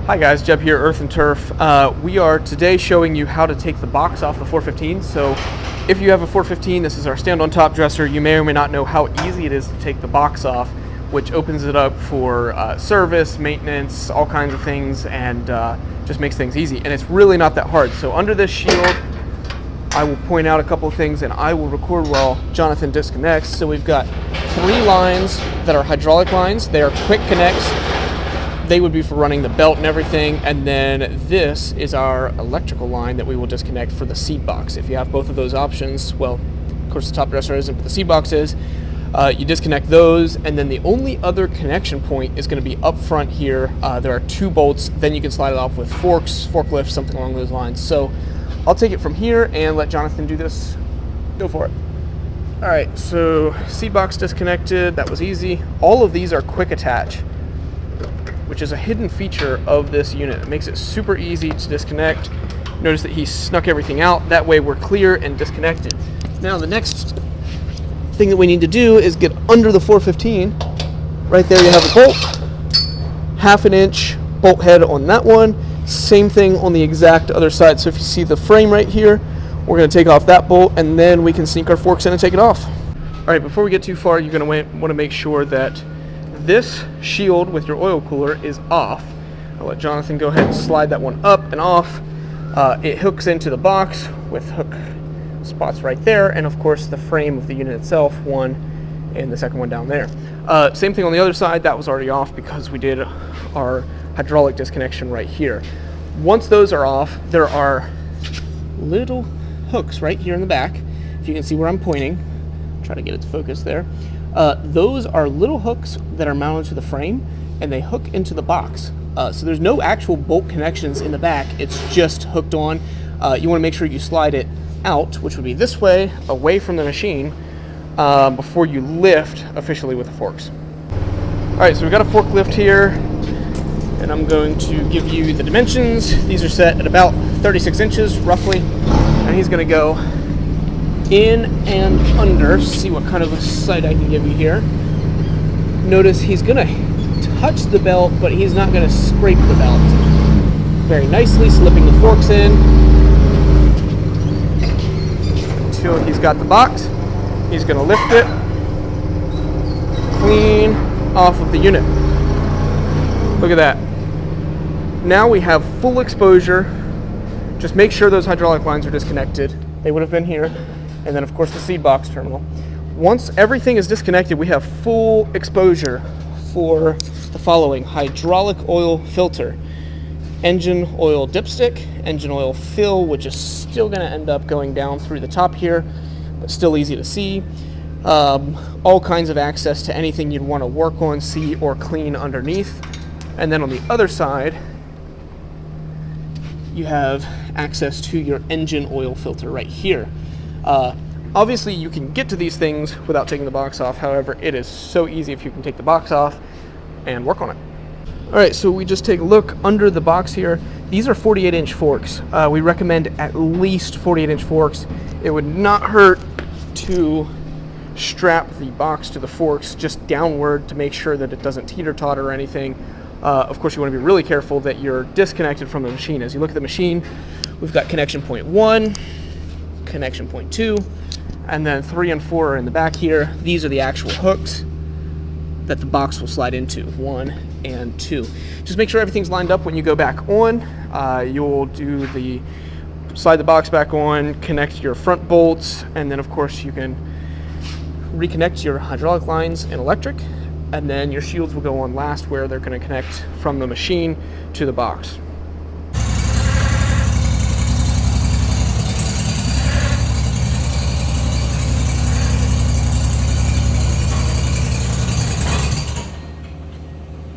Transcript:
Hi guys, Jeb here, Earth and Turf. We are today showing you how to take the box off the 415. So if you have a 415, this is our stand-on top dresser. You may or may not know how easy it is to take the box off, which opens it up for service, maintenance, all kinds of things, and just makes things easy. And it's really not that hard. So under this shield, I will point out a couple of things and I will record while Jonathan disconnects. So we've got 3 lines that are hydraulic lines. They are quick connects. They would be for running the belt and everything, and then this is our electrical line that we will disconnect for the seat box. If you have both of those options, well, of course the top dresser isn't, but the seat box is, you disconnect those, and then the only other connection point is going to be up front here. There are 2 bolts, then you can slide it off with forks, forklifts, something along those lines. So I'll take it from here and let Jonathan do this. Go for it. All right, so seat box disconnected, that was easy. All of these are quick attach, which is a hidden feature of this unit. It makes it super easy to disconnect. Notice that he snuck everything out. That way we're clear and disconnected. Now the next thing that we need to do is get under the 415. Right there you have a bolt. 1/2 inch bolt head on that one. Same thing on the exact other side. So if you see the frame right here, we're gonna take off that bolt and then we can sneak our forks in and take it off. All right, before we get too far, you're gonna wanna make sure that this shield with your oil cooler is off. I'll let Jonathan go ahead and slide that one up and off. It hooks into the box with hook spots right there, and of course the frame of the unit itself, one and the second one down there. Same thing on the other side, that was already off because we did our hydraulic disconnection right here. Once those are off, there are little hooks right here in the back. If you can see where I'm pointing, try to get it to focus there. Those are little hooks that are mounted to the frame and they hook into the box. So there's no actual bolt connections in the back, it's just hooked on. You want to make sure you slide it out, which would be this way, away from the machine, before you lift officially with the forks. Alright, so we've got a forklift here, and I'm going to give you the dimensions. These are set at about 36 inches, roughly, and he's going to go in and under. See what kind of a sight I can give you here. Notice he's gonna touch the belt, but he's not gonna scrape the belt. Very nicely slipping the forks in until he's got the box. He's gonna lift it clean off of the unit. Look at that. Now we have full exposure. Just make sure those hydraulic lines are disconnected. They would have been here. And then of course the seat box terminal. Once everything is disconnected, we have full exposure for the following: hydraulic oil filter, engine oil dipstick, engine oil fill, which is still going to end up going down through the top here, but still easy to see. All kinds of access to anything you'd want to work on, see, or clean underneath. And then on the other side, you have access to your engine oil filter right here. Obviously you can get to these things without taking the box off. However, it is so easy if you can take the box off and work on it. All right, so we just take a look under the box here. These are 48-inch forks. We recommend at least 48-inch forks. It would not hurt to strap the box to the forks just downward to make sure that it doesn't teeter-totter or anything. Of course, you want to be really careful that you're disconnected from the machine. As you look at the machine, we've got connection point 1, connection point 2, and then 3 and 4 are in the back here. These are the actual hooks that the box will slide into, 1 and 2. Just make sure everything's lined up when you go back on. You'll do the slide the box back on, connect your front bolts, and then of course you can reconnect your hydraulic lines and electric, and then your shields will go on last where they're going to connect from the machine to the box.